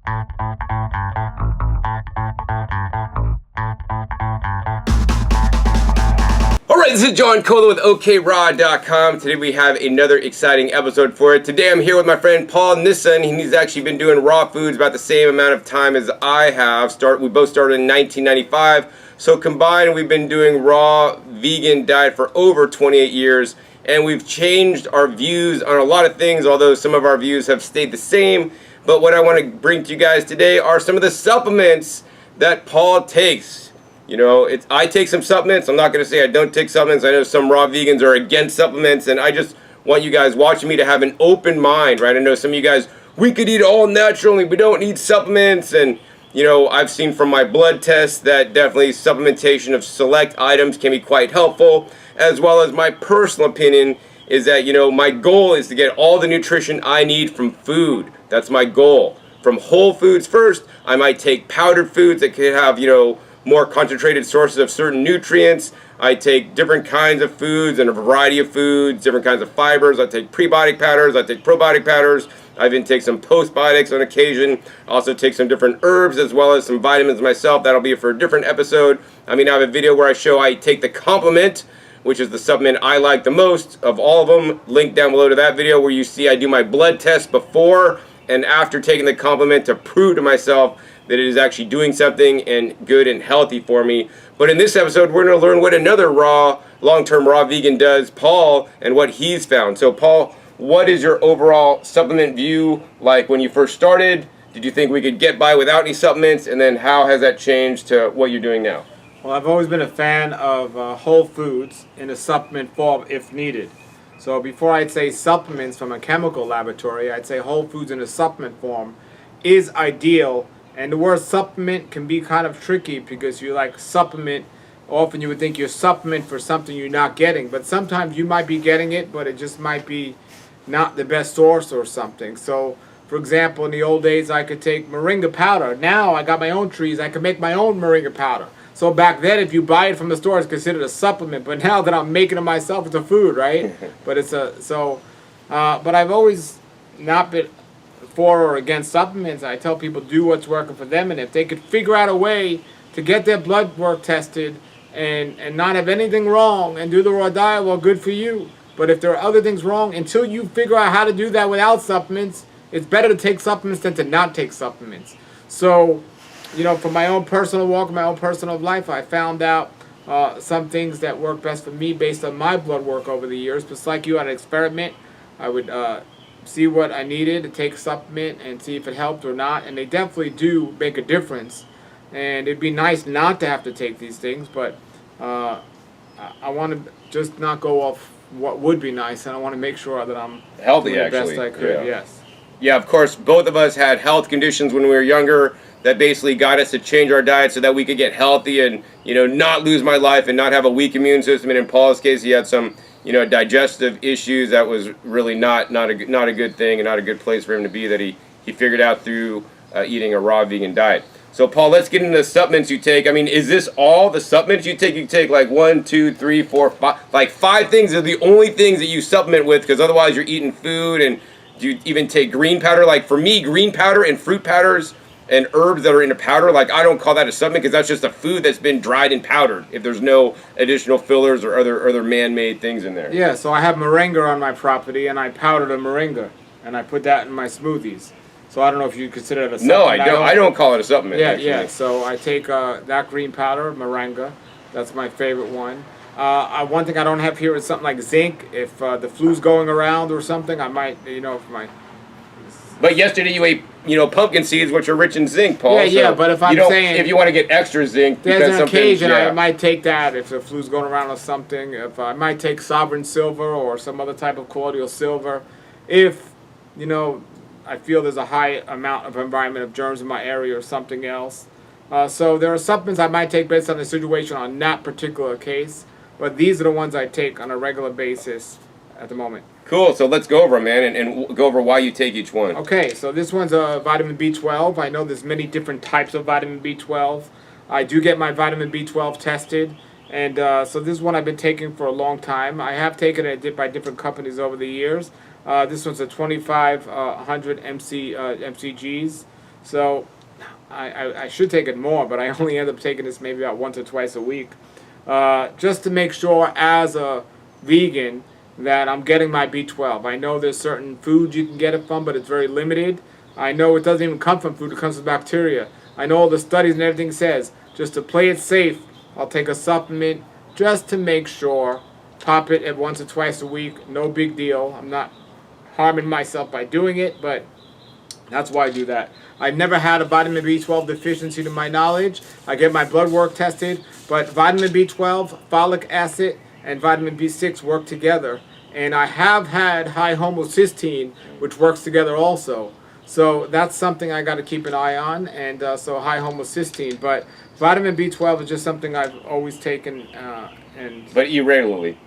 Alright, this is John Cola with OKRaw.com. Today we have another exciting episode for it. Today I'm here with my friend Paul Nison. He's actually been doing raw foods about the same amount of time as I have. We both started in 1995. So combined we've been doing raw vegan diet for over 28 years. And we've changed our views on a lot of things, although some of our views have stayed the same. But what I want to bring to you guys today are some of the supplements that Paul takes. You know, I take some supplements. I'm not going to say I don't take supplements. I know some raw vegans are against supplements, and I just want you guys watching me to have an open mind, right? I know some of you guys, we could eat all naturally. We don't need supplements, and, you know, I've seen from my blood tests that definitely supplementation of select items can be quite helpful, as well as my personal opinion is that, you know, my goal is to get all the nutrition I need from food. That's my goal. From whole foods first, I might take powdered foods that could have, you know, more concentrated sources of certain nutrients. I take different kinds of foods and a variety of foods, different kinds of fibers. I take prebiotic powders, I take probiotic powders. I even take some postbiotics on occasion. I also take some different herbs as well as some vitamins myself. That'll be for a different episode. I mean, I have a video where I show I take the complement, which is the supplement I like the most of all of them. Link down below to that video where you see I do my blood test before and after taking the complement to prove to myself that it is actually doing something and good and healthy for me. But in this episode, we're going to learn what another long-term raw vegan does, Paul, and what he's found. So Paul, what is your overall supplement view like when you first started? Did you think we could get by without any supplements? And then how has that changed to what you're doing now? Well, I've always been a fan of whole foods in a supplement form if needed. So before I'd say supplements from a chemical laboratory, I'd say whole foods in a supplement form is ideal. And the word supplement can be kind of tricky because you like supplement. Often you would think you're supplement for something you're not getting. But sometimes you might be getting it, but it just might be not the best source or something. So, for example, in the old days, I could take moringa powder. Now I got my own trees. I can make my own moringa powder. So back then, if you buy it from the store, it's considered a supplement. But now that I'm making it myself, it's a food, right? But but I've always not been for or against supplements. I tell people do what's working for them, and if they could figure out a way to get their blood work tested and not have anything wrong and do the raw diet, well, good for you. But if there are other things wrong, until you figure out how to do that without supplements, it's better to take supplements than to not take supplements. So, you know, from my own personal walk, my own personal life, I found out some things that work best for me based on my blood work over the years. Just like you, I'd experiment. I would see what I needed to take a supplement and see if it helped or not, and they definitely do make a difference. And it'd be nice not to have to take these things, but I want to just not go off what would be nice, and I want to make sure that I'm healthy, doing the actually. best I could. Yeah. Yes. Yeah, of course, both of us had health conditions when we were younger that basically got us to change our diet so that we could get healthy and, you know, not lose my life and not have a weak immune system. And in Paul's case, he had some, you know, digestive issues that was really not a good thing and not a good place for him to be, that he figured out through eating a raw vegan diet. So Paul, let's get into the supplements you take. I mean, is this all the supplements you take? You take like 1, 2, 3, 4, 5, like 5 things are the only things that you supplement with, because otherwise you're eating food. And do you even take green powder? Like for me, green powder and fruit powders and herbs that are in a powder, like I don't call that a supplement because that's just a food that's been dried and powdered if there's no additional fillers or other man-made things in there. Yeah, so I have moringa on my property, and I powdered a moringa, and I put that in my smoothies. So I don't know if you consider it a supplement. No, I don't call it a supplement. Yeah, actually. yeah. So I take that green powder, moringa. That's my favorite one. One thing I don't have here is something like zinc. If the flu's going around or something, I might, you know, if my... But yesterday you ate, you know, pumpkin seeds, which are rich in zinc, Paul. Yeah, yeah, but if I'm saying... If you want to get extra zinc... There's an occasion I might take that if the flu's going around or something. If I might take sovereign silver or some other type of colloidal silver. If, you know, I feel there's a high amount of environment of germs in my area or something else. So there are supplements I might take based on the situation on that particular case. But these are the ones I take on a regular basis at the moment. Cool, so let's go over them, man, and go over why you take each one. Okay, so this one's a vitamin B12. I know there's many different types of vitamin B12. I do get my vitamin B12 tested, and so this is one I've been taking for a long time. I have taken it by different companies over the years. This one's a 2500 mcgs. So I should take it more, but I only end up taking this maybe about once or twice a week, just to make sure as a vegan that I'm getting my B12. I know there's certain foods you can get it from, but it's very limited. I know it doesn't even come from food, it comes from bacteria. I know all the studies and everything says, just to play it safe, I'll take a supplement just to make sure. Pop it at once or twice a week, no big deal. I'm not harming myself by doing it, but that's why I do that. I've never had a vitamin B12 deficiency to my knowledge. I get my blood work tested, but vitamin B12, folic acid, and vitamin B6 work together. And I have had high homocysteine, which works together also. So that's something I got to keep an eye on, and so high homocysteine. But vitamin B12 is just something I've always taken. But irregularly.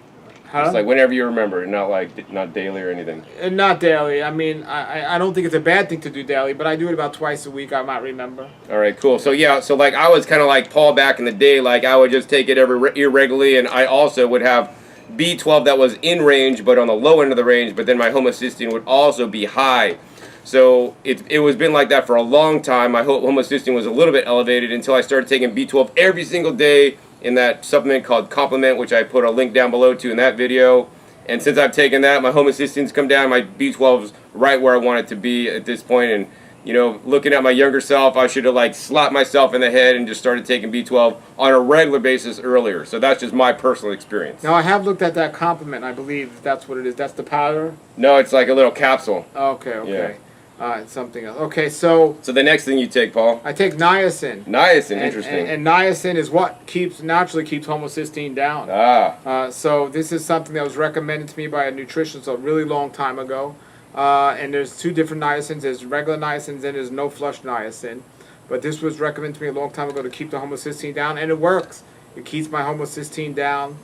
Huh? It's like whenever you remember, not daily or anything. Not daily. I mean, I don't think it's a bad thing to do daily, but I do it about twice a week. I might remember. All right, cool. So yeah, so like I was kind of like Paul back in the day. Like I would just take it irregularly, and I also would have B12 that was in range, but on the low end of the range. But then my homocysteine would also be high. So it was been like that for a long time. My homocysteine was a little bit elevated until I started taking B12 every single day in that supplement called Complement, which I put a link down below to in that video. And since I've taken that, my homocysteine's come down. My B12's right where I want it to be at this point. And you know, looking at my younger self, I should have like slapped myself in the head and just started taking B12 on a regular basis earlier. So that's just my personal experience. Now I have looked at that Complement. I believe that's what it is. That's the powder. No, it's like a little capsule. Okay. Okay. Yeah. It's something else. Okay, so the next thing you take, Paul? I take niacin. Niacin, interesting. And niacin is what naturally keeps homocysteine down. So this is something that was recommended to me by a nutritionist a really long time ago. And there's two different niacins. There's regular niacin and there's no flush niacin. But this was recommended to me a long time ago to keep the homocysteine down, and it works. It keeps my homocysteine down.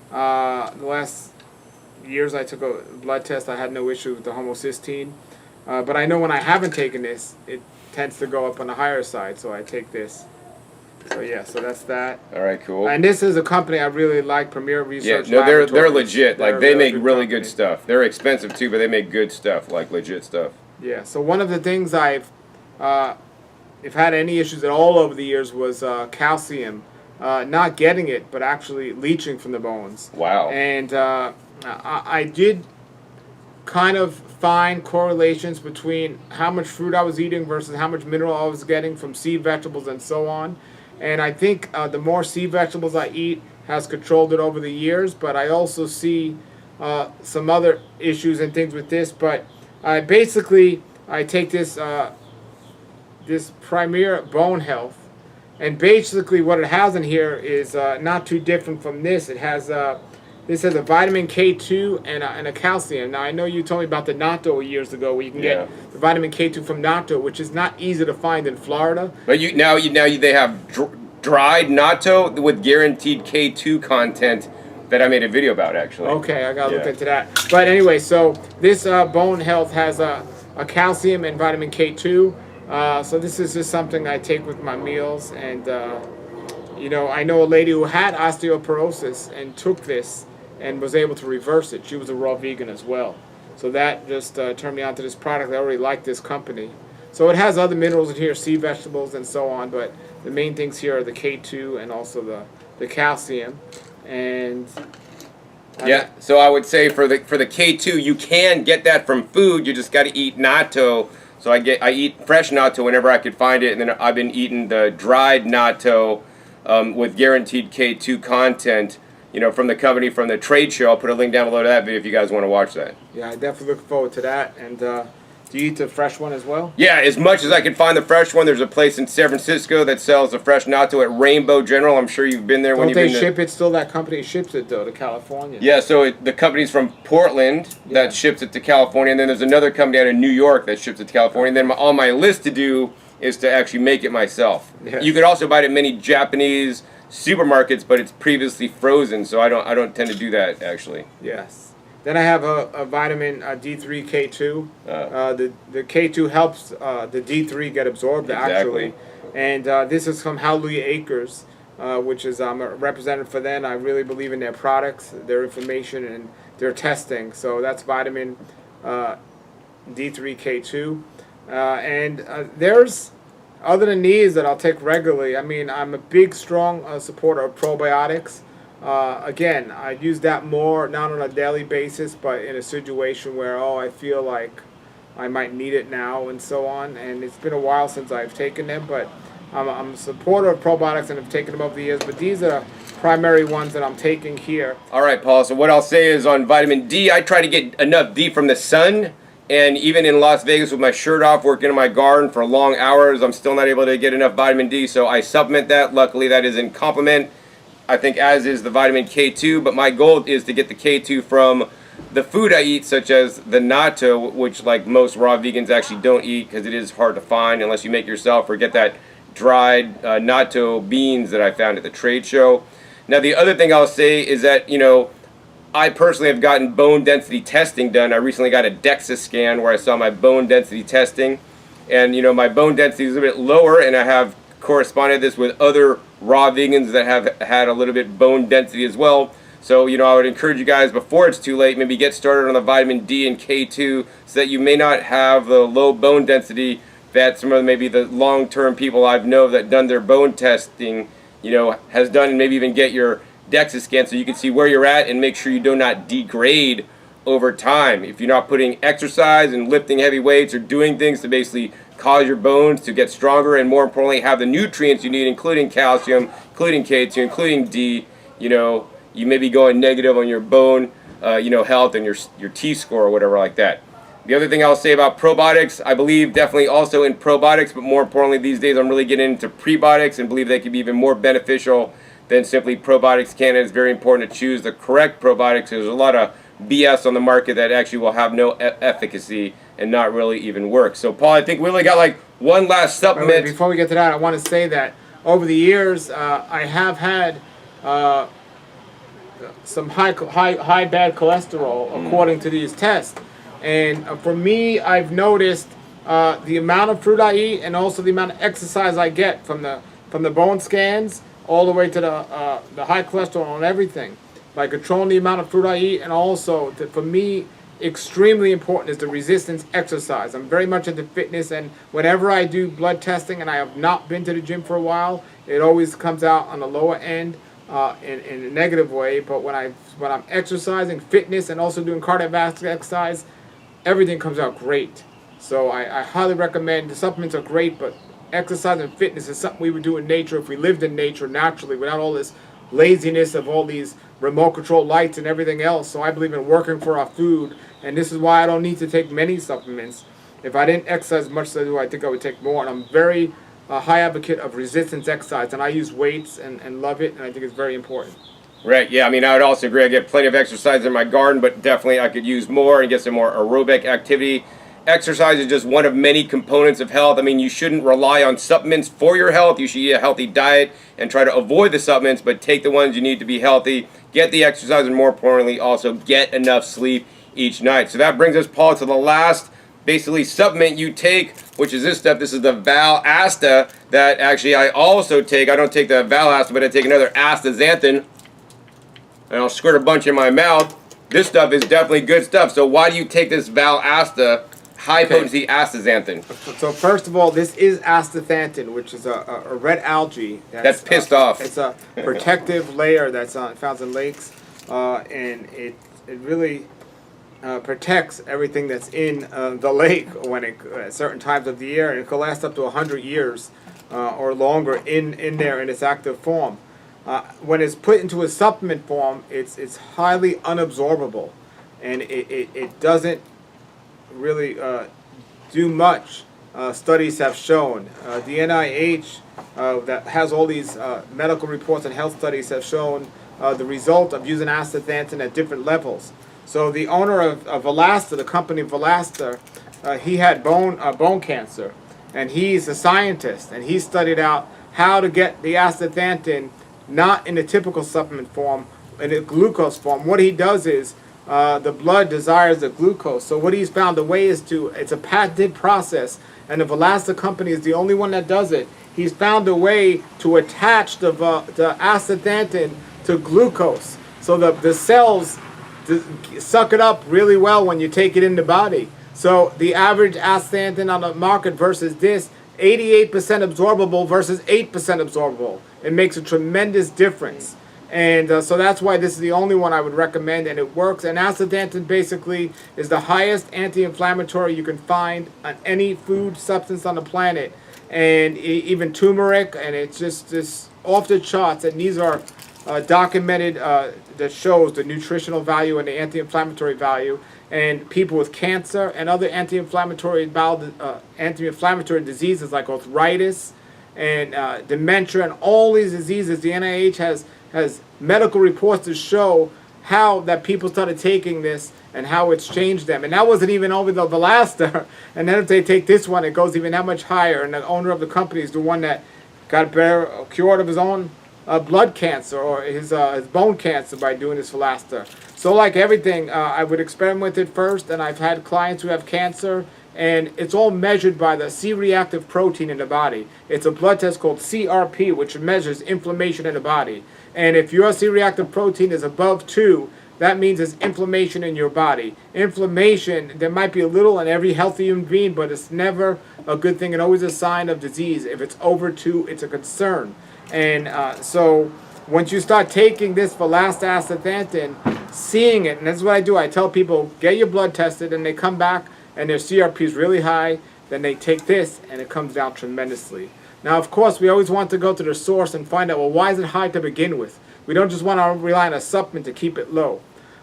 The last years I took a blood test, I had no issue with the homocysteine. But I know when I haven't taken this, it tends to go up on the higher side, so I take this. So yeah, so that's that. All right, cool. And this is a company I really like, Premier Research Labs. Yeah, no, they're Laboratories. legit. Like they make really company. good stuff. They're expensive too, but they make good stuff, like legit stuff. Yeah. So one of the things if had any issues at all over the years was calcium, not getting it, but actually leaching from the bones. Wow. And I did kind of find correlations between how much fruit I was eating versus how much mineral I was getting from seed vegetables and so on. And I think the more seed vegetables I eat has controlled it over the years, but I also see some other issues and things with this. But I take this this Premier Bone Health, and basically what it has in here is not too different from this. It has this has a vitamin K2 and a calcium. Now, I know you told me about the natto years ago, where you can get the vitamin K2 from natto, which is not easy to find in Florida. But they have dried natto with guaranteed K2 content that I made a video about, actually. Okay, I gotta look into that. But anyway, so this Bone Health has a calcium and vitamin K2. So this is just something I take with my meals. And you know, I know a lady who had osteoporosis and took this and was able to reverse it. She was a raw vegan as well. So that just turned me on to this product. I already like this company. So it has other minerals in here, sea vegetables and so on, but the main things here are the K2 and also the calcium. And so I would say for the K2, you can get that from food. You just got to eat natto. So I eat fresh natto whenever I could find it, and then I've been eating the dried natto with guaranteed K2 content. You know, from the company, from the trade show. I'll put a link down below to that video if you guys want to watch that. Yeah, I definitely look forward to that. And do you eat the fresh one as well? Yeah, as much as I can find the fresh one. There's a place in San Francisco that sells the fresh natto at Rainbow General. I'm sure you've been there when you've been there. Don't they ship it still? That company ships it, though, to California. Yeah, so the company's from Portland that ships it to California. And then there's another company out of New York that ships it to California. And then on my list to do is to actually make it myself. Yes. You could also buy it at many Japanese supermarkets, but it's previously frozen, so I don't tend to do that actually. Yes. Then I have a vitamin D3 K2. The K2 helps the D3 get absorbed actually. And this is from Hallelujah Acres, which is I'm a representative for them. I really believe in their products, their information, and their testing. So that's vitamin D3 K2. And there's Other than these that I'll take regularly, I mean, I'm a big, strong supporter of probiotics. Again, I use that more, not on a daily basis, but in a situation where, oh, I feel like I might need it now and so on. And it's been a while since I've taken them, but I'm a supporter of probiotics and have taken them over the years. But these are primary ones that I'm taking here. All right, Paul. So what I'll say is on vitamin D, I try to get enough D from the sun. And even in Las Vegas with my shirt off, working in my garden for long hours, I'm still not able to get enough vitamin D. So I supplement that. Luckily, that is in complement, I think, as is the vitamin K2. But my goal is to get the K2 from the food I eat, such as the natto, which like most raw vegans actually don't eat because it is hard to find unless you make yourself, or get that dried natto beans that I found at the trade show. Now, the other thing I'll say is that, I personally have gotten bone density testing done. I recently got a DEXA scan where I saw my bone density testing. And, my bone density is a bit lower, and I have corresponded this with other raw vegans that have had a little bit bone density as well. So, I would encourage you guys, before it's too late, maybe get started on the vitamin D and K2 so that you may not have the low bone density that some of maybe the long-term people I've known that done their bone testing, has done, and maybe even get your DEXA scan so you can see where you're at and make sure you do not degrade over time. If you're not putting exercise and lifting heavy weights or doing things to basically cause your bones to get stronger and, more importantly, have the nutrients you need, including calcium, including K2, including D, you may be going negative on your bone, health and your T-score or whatever like that. The other thing I'll say about probiotics, I believe definitely also in probiotics, but more importantly these days I'm really getting into prebiotics and believe they can be even more beneficial than simply probiotics can. It's very important to choose the correct probiotics. There's a lot of BS on the market that actually will have no efficacy and not really even work. So, Paul, I think we only got like one last supplement. Before we get to that, I want to say that over the years, I have had some high bad cholesterol according to these tests. And for me, I've noticed the amount of fruit I eat and also the amount of exercise I get from the bone scans all the way to the high cholesterol and everything. By controlling the amount of fruit I eat, and also, for me, extremely important is the resistance exercise. I'm very much into fitness, and whenever I do blood testing and I have not been to the gym for a while, it always comes out on the lower end in a negative way. But when I'm exercising, fitness, and also doing cardiovascular exercise, everything comes out great. So I highly recommend. The supplements are great, but exercise and fitness is something we would do in nature if we lived in nature naturally without all this laziness of all these remote control lights and everything else. So I believe in working for our food, and this is why I don't need to take many supplements. If I didn't exercise as much as I do, I think I would take more. And I'm very high advocate of resistance exercise, and I use weights and love it, and I think it's very important. Right, yeah, I mean, I would also agree. I get plenty of exercise in my garden, but definitely I could use more and get some more aerobic activity. Exercise is just one of many components of health. I mean, you shouldn't rely on supplements for your health. You should eat a healthy diet and try to avoid the supplements, but take the ones you need to be healthy. Get the exercise, and more importantly, also get enough sleep each night. So that brings us, Paul, to the last, basically, supplement you take, which is this stuff. This is the Val-Asta that actually I also take. I don't take the Val-Asta, but I take another Astathanthin, and I'll squirt a bunch in my mouth. This stuff is definitely good stuff. So why do you take this Val-Asta high-potency astaxanthin? So first of all, this is astaxanthin, which is a red algae. That's pissed off. It's a protective layer that's found in lakes, and it really protects everything that's in the lake at certain times of the year, and it can last up to 100 years or longer in there in its active form. When it's put into a supplement form, it's highly unabsorbable, and it doesn't really do much. Studies have shown. The NIH that has all these medical reports and health studies have shown the result of using astaxanthin at different levels. So the owner of Valasta, the company Valasta, he had bone cancer, and he's a scientist, and he studied out how to get the astaxanthin not in a typical supplement form, in a glucose form. What he does is the blood desires the glucose. So what he's found, the way is it's a patented process, and the Valasta company is the only one that does it. He's found a way to attach the astaxanthin to glucose, so the cells suck it up really well when you take it in the body. So the average astaxanthin on the market versus this, 88% absorbable versus 8% absorbable. It makes a tremendous difference. And so that's why this is the only one I would recommend, and it works. And astaxanthin basically is the highest anti-inflammatory you can find on any food substance on the planet, and even turmeric, and it's just off the charts. And these are documented that shows the nutritional value and the anti-inflammatory value. And people with cancer and other anti-inflammatory diseases like arthritis and dementia and all these diseases, the NIH has medical reports to show how that people started taking this and how it's changed them. And that wasn't even over the Velastor. And then if they take this one, it goes even that much higher. And the owner of the company is the one that got cured of his own blood cancer or his bone cancer by doing this Velastor. So like everything, I would experiment with it first, and I've had clients who have cancer, and it's all measured by the C-reactive protein in the body. It's a blood test called CRP, which measures inflammation in the body. And if your C-reactive protein is above 2, that means there's inflammation in your body. Inflammation, there might be a little in every healthy human being, but it's never a good thing and always a sign of disease. If it's over 2, it's a concern. And so once you start taking this Velastor astaxanthin, seeing it, and that's what I do, I tell people, get your blood tested, and they come back and their CRP is really high, then they take this and it comes down tremendously. Now, of course, we always want to go to the source and find out, well, why is it high to begin with? We don't just want to rely on a supplement to keep it low.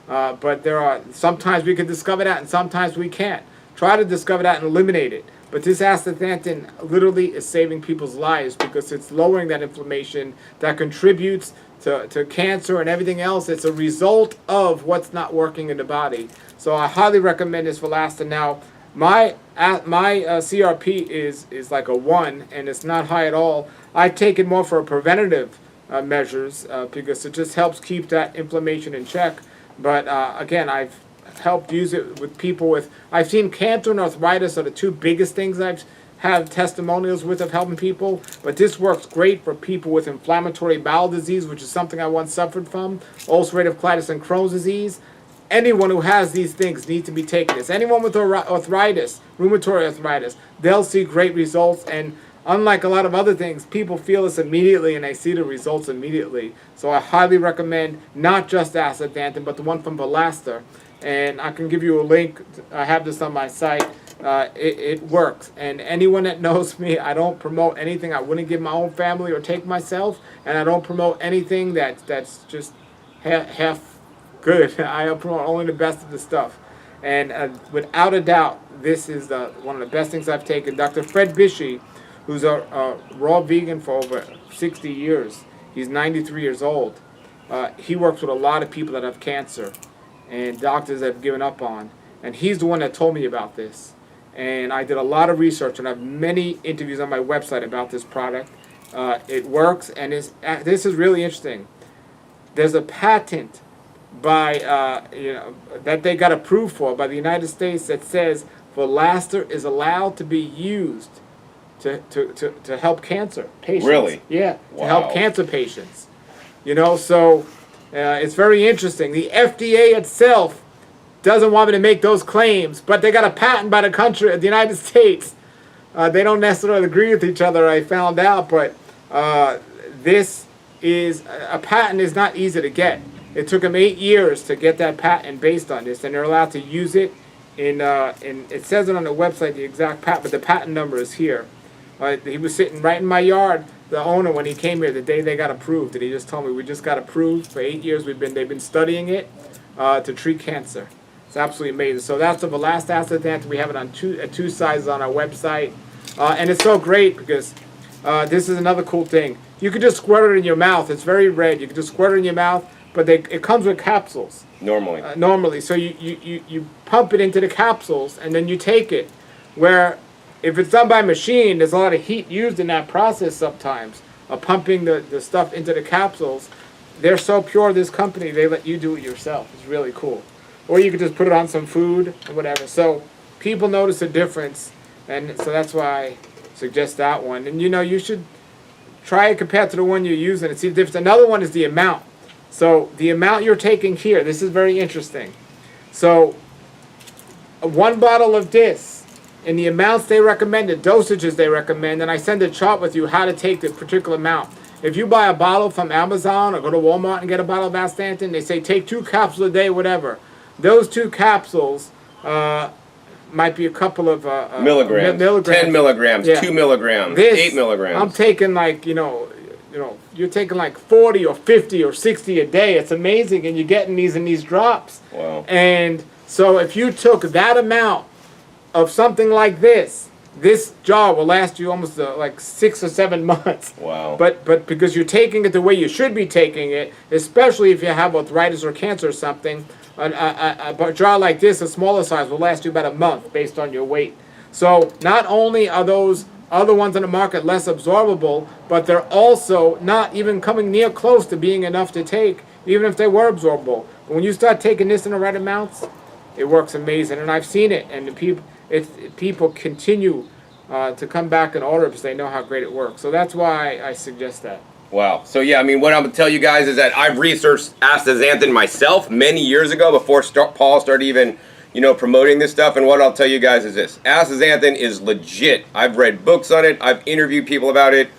But there are, sometimes we can discover that and sometimes we can't. Try to discover that and eliminate it. But this astaxanthin literally is saving people's lives because it's lowering that inflammation that contributes to cancer and everything else. It's a result of what's not working in the body. So I highly recommend this Velastor. Now, my CRP is like a 1, and it's not high at all. I take it more for preventative measures because it just helps keep that inflammation in check. But again, I've helped use it with people with, I've seen cancer and arthritis are the 2 biggest things I've had testimonials with of helping people, but this works great for people with inflammatory bowel disease, which is something I once suffered from, ulcerative colitis and Crohn's disease. Anyone who has these things needs to be taking this. Anyone with arthritis, rheumatoid arthritis, they'll see great results. And unlike a lot of other things, people feel this immediately and they see the results immediately. So I highly recommend not just astaxanthin, but the one from Velastor. And I can give you a link. I have this on my site. It works. And anyone that knows me, I don't promote anything I wouldn't give my own family or take myself. And I don't promote anything that's just half good. I promote only the best of the stuff. And without a doubt, this is one of the best things I've taken. Dr. Fred Bishey, who's a raw vegan for over 60 years. He's 93 years old. He works with a lot of people that have cancer and doctors that have given up on. And he's the one that told me about this. And I did a lot of research, and I have many interviews on my website about this product. It works, and this is really interesting. There's a patent by that they got approved for by the United States that says Velastor is allowed to be used to help cancer patients. Really? Yeah, wow. To help cancer patients. So it's very interesting. The FDA itself doesn't want me to make those claims, but they got a patent by the United States. They don't necessarily agree with each other, I found out, but this is a patent is not easy to get. It took them 8 years to get that patent based on this, and they're allowed to use it in it says it on the website, the exact patent, but the patent number is here. He was sitting right in my yard, the owner, when he came here the day they got approved, and he just told me, we just got approved. For 8 years they've been studying it to treat cancer. It's absolutely amazing. So that's the Velastor astaxanthin. We have it on two sizes on our website, and it's so great because this is another cool thing. You can just squirt it in your mouth. It's very red. You can just squirt it in your mouth, but it comes with capsules. Normally, so you pump it into the capsules and then you take it. Where if it's done by machine, there's a lot of heat used in that process sometimes. Pumping the stuff into the capsules. They're so pure, this company, they let you do it yourself. It's really cool. Or you could just put it on some food or whatever. So people notice a difference, and so that's why I suggest that one. And you should try it compared to the one you're using and see the difference. Another one is the amount. So the amount you're taking here, this is very interesting. So 1 bottle of this in the amounts they recommend, the dosages they recommend, and I send a chart with you how to take the particular amount. If you buy a bottle from Amazon or go to Walmart and get a bottle of Astathanthin, they say take 2 capsules a day, whatever. Those 2 capsules might be a couple of milligrams. 10 milligrams, yeah. 2 milligrams, This, 8 milligrams. I'm taking like, you're taking like 40 or 50 or 60 a day. It's amazing, and you're getting these in these drops. Wow. And so if you took that amount of something like this jar will last you almost like 6 or 7 months. Wow. But because you're taking it the way you should be taking it, especially if you have arthritis or cancer or something, a jar like this, a smaller size, will last you about a month based on your weight. So not only are those other ones on the market less absorbable, but they're also not even coming near close to being enough to take, even if they were absorbable. But when you start taking this in the right amounts, it works amazing. And I've seen it, and people continue to come back and order because they know how great it works. So that's why I suggest that. Wow. So yeah, I mean, what I'm going to tell you guys is that I've researched astaxanthin myself many years ago before Paul started even, promoting this stuff. And what I'll tell you guys is this. Astaxanthin is legit. I've read books on it. I've interviewed people about it.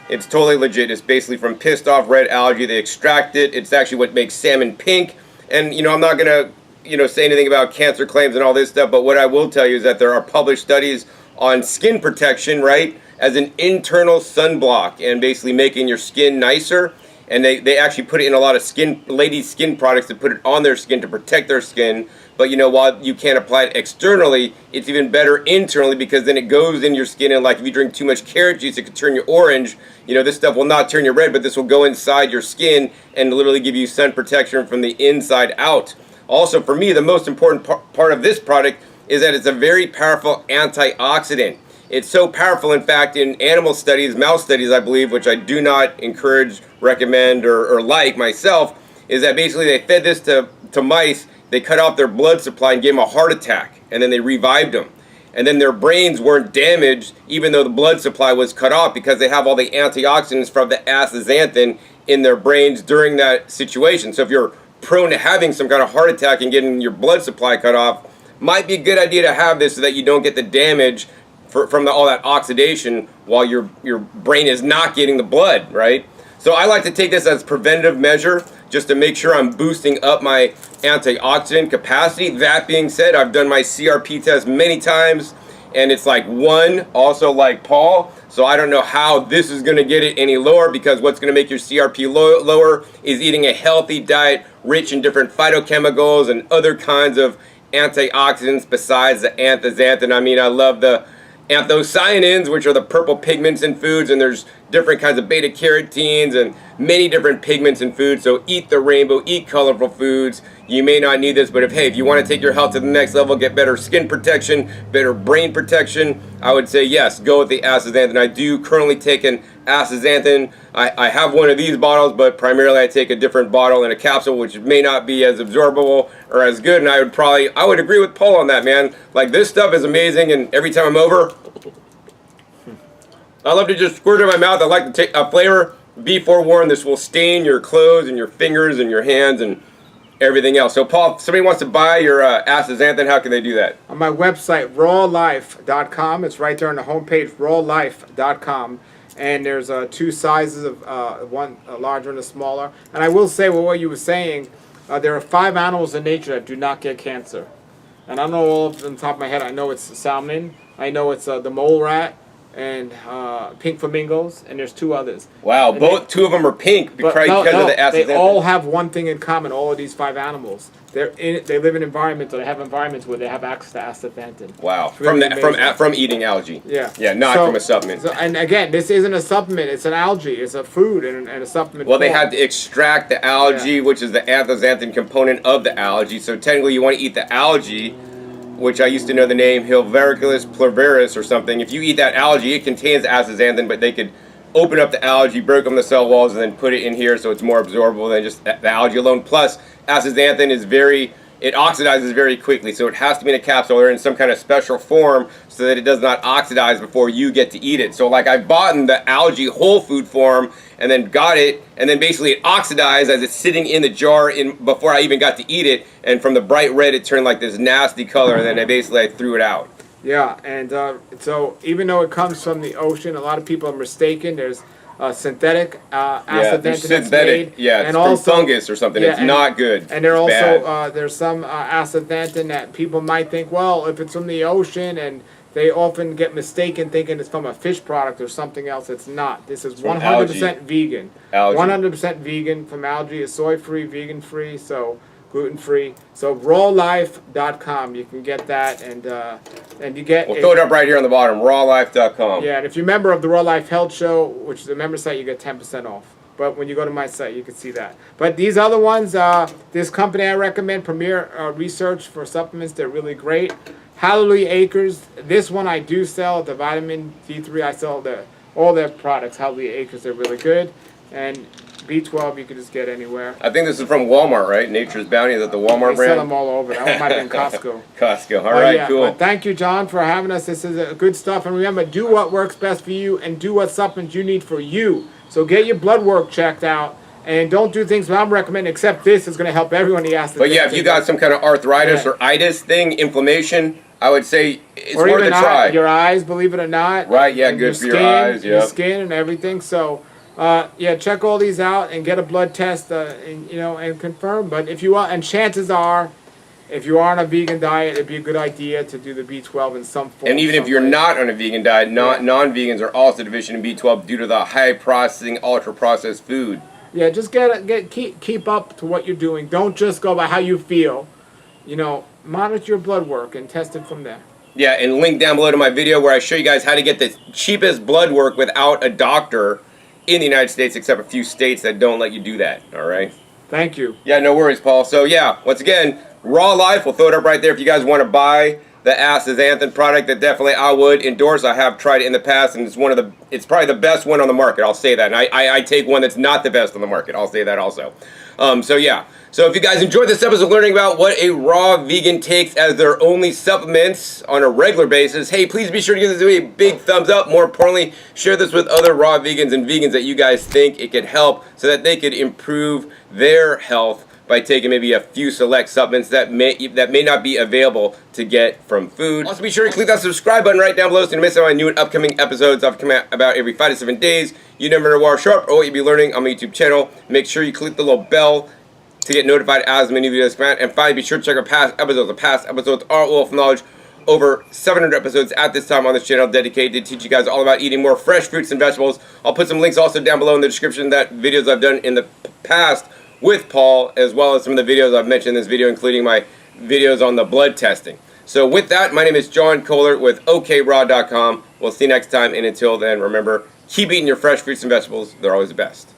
It's totally legit. It's basically from pissed off red algae. They extract it. It's actually what makes salmon pink. And, I'm not going to say anything about cancer claims and all this stuff, but what I will tell you is that there are published studies on skin protection, right, as an internal sunblock and basically making your skin nicer. And they actually put it in a lot of ladies' skin products to put it on their skin to protect their skin. But while you can't apply it externally, it's even better internally because then it goes in your skin, and like if you drink too much carrot juice, it could turn you orange. This stuff will not turn you red, but this will go inside your skin and literally give you sun protection from the inside out. Also, for me, the most important part of this product is that it's a very powerful antioxidant. It's so powerful, in fact, in animal studies, mouse studies, I believe, which I do not encourage, recommend, or like myself, is that basically they fed this to mice, they cut off their blood supply and gave them a heart attack, and then they revived them. And then their brains weren't damaged, even though the blood supply was cut off, because they have all the antioxidants from the astaxanthin in their brains during that situation. So if you're prone to having some kind of heart attack and getting your blood supply cut off, might be a good idea to have this so that you don't get the damage from all that oxidation while your brain is not getting the blood, right? So I like to take this as a preventative measure just to make sure I'm boosting up my antioxidant capacity. That being said, I've done my CRP test many times, and it's like 1, also like Paul. So I don't know how this is going to get it any lower, because what's going to make your CRP lower is eating a healthy diet rich in different phytochemicals and other kinds of antioxidants besides the astaxanthin. I mean, I love the anthocyanins, which are the purple pigments in foods, and there's different kinds of beta carotenes and many different pigments in foods. So eat the rainbow, eat colorful foods. You may not need this, but if you want to take your health to the next level, get better skin protection, better brain protection, I would say yes, go with the astaxanthin. I do currently take an astaxanthin. I have one of these bottles, but primarily I take a different bottle in a capsule, which may not be as absorbable or as good. And I would agree with Paul on that, man. Like, this stuff is amazing, and every time I'm over, I love to just squirt it in my mouth. I like to take a flavor. Be forewarned, this will stain your clothes and your fingers and your hands and everything else. So, Paul, if somebody wants to buy your astaxanthin, how can they do that? On my website, rawlife.com. It's right there on the homepage, rawlife.com. And there's 2 sizes of one, a larger and a smaller. And I will say, what you were saying, there are 5 animals in nature that do not get cancer. And I don't know all of them on the top of my head. I know it's salmon. I know it's the mole rat and pink flamingos, and there's 2 others. Wow, and 2 of them are pink because of the astaxanthin. They all have one thing in common, all of these 5 animals. They live in environments, or they have environments where they have access to astaxanthin. Wow, from eating algae. Yeah. Yeah, not from a supplement. And again, this isn't a supplement, it's an algae. It's a food and a supplement. Well, they had to extract the algae, which is the astaxanthin component of the algae. So technically you want to eat the algae, which I used to know the name Hilvericus plurveris or something. If you eat that algae, it contains astaxanthin, but they could open up the algae, break them the cell walls, and then put it in here so it's more absorbable than just the algae alone. Plus, astaxanthin is it oxidizes very quickly, so it has to be in a capsule or in some kind of special form so that it does not oxidize before you get to eat it. So like, I bought in the algae whole food form and then got it, and then basically it oxidized as it's sitting in the jar before I even got to eat it, and from the bright red it turned like this nasty color, and then I threw it out. Yeah, and so even though it comes from the ocean, a lot of people are mistaken. There's synthetic astathanthin that's synthetic. made, Yeah, it's and from also fungus or something. It's not good. And there it's also bad. there's some astathanthin that people might think, well, if it's from the ocean, and they often get mistaken thinking it's from a fish product or something else. It's not. This is 100% vegan. Algae. 100% vegan from algae. It's soy-free, vegan-free, so gluten-free. So rawlife.com, you can get that, and you get. We'll throw it up right here on the bottom. Rawlife.com. Yeah, and if you're a member of the Raw Life Health Show, which is a member site, you get 10% off. But when you go to my site, you can see that. But these other ones, this company I recommend, Premier Research for supplements, they're really great. Hallelujah Acres, this one I do sell, the vitamin D3, I sell all their products. Hallelujah Acres, they're really good. And B12 you can just get anywhere. I think this is from Walmart, right? Nature's Bounty, is that the Walmart brand? They sell them all over. That one might have been Costco. Costco, all right, yeah, cool. But thank you, John, for having us. This is good stuff. And remember, do what works best for you and do what supplements you need for you. So get your blood work checked out. And don't do things that I'm recommending, except this is going to help everyone he asks. But yeah, if you got some kind of arthritis or itis thing, inflammation, I would say it's or worth even a try. Your eyes, believe it or not. Right, yeah, and good for your eyes, yeah. Your skin and everything. So, yeah, check all these out and get a blood test, and confirm. But if you are, and chances are, if you are on a vegan diet, it'd be a good idea to do the B12 in some form. And even if you're not on a vegan diet, non-vegans are also deficient in B12 due to the high processing, ultra-processed food. Yeah, just keep up to what you're doing. Don't just go by how you feel. Monitor your blood work and test it from there. Yeah, and link down below to my video where I show you guys how to get the cheapest blood work without a doctor in the United States, except a few states that don't let you do that, all right? Thank you. Yeah, no worries, Paul. So yeah, once again, Raw Life, we'll throw it up right there if you guys want to buy the Astathanthin product that definitely I would endorse. I have tried it in the past, and it's probably the best one on the market. I'll say that. And I take one that's not the best on the market. I'll say that also. So yeah. So if you guys enjoyed this episode learning about what a raw vegan takes as their only supplements on a regular basis, hey, please be sure to give this video a big thumbs up. More importantly, share this with other raw vegans and vegans that you guys think it could help so that they could improve their health by taking maybe a few select supplements that may not be available to get from food. Also be sure to click that subscribe button right down below so you don't miss out on my new and upcoming episodes. I'll come out about every 5 to 7 days. You never know where sharp or what you'll be learning on my YouTube channel. Make sure you click the little bell to get notified as my new videos come out. And finally, be sure to check out past episodes. The past episodes are full of knowledge. Over 700 episodes at this time on this channel dedicated to teach you guys all about eating more fresh fruits and vegetables. I'll put some links also down below in the description that videos I've done in the past with Paul, as well as some of the videos I've mentioned in this video, including my videos on the blood testing. So with that, my name is John Kohler with OKRaw.com. We'll see you next time, and until then, remember, keep eating your fresh fruits and vegetables. They're always the best.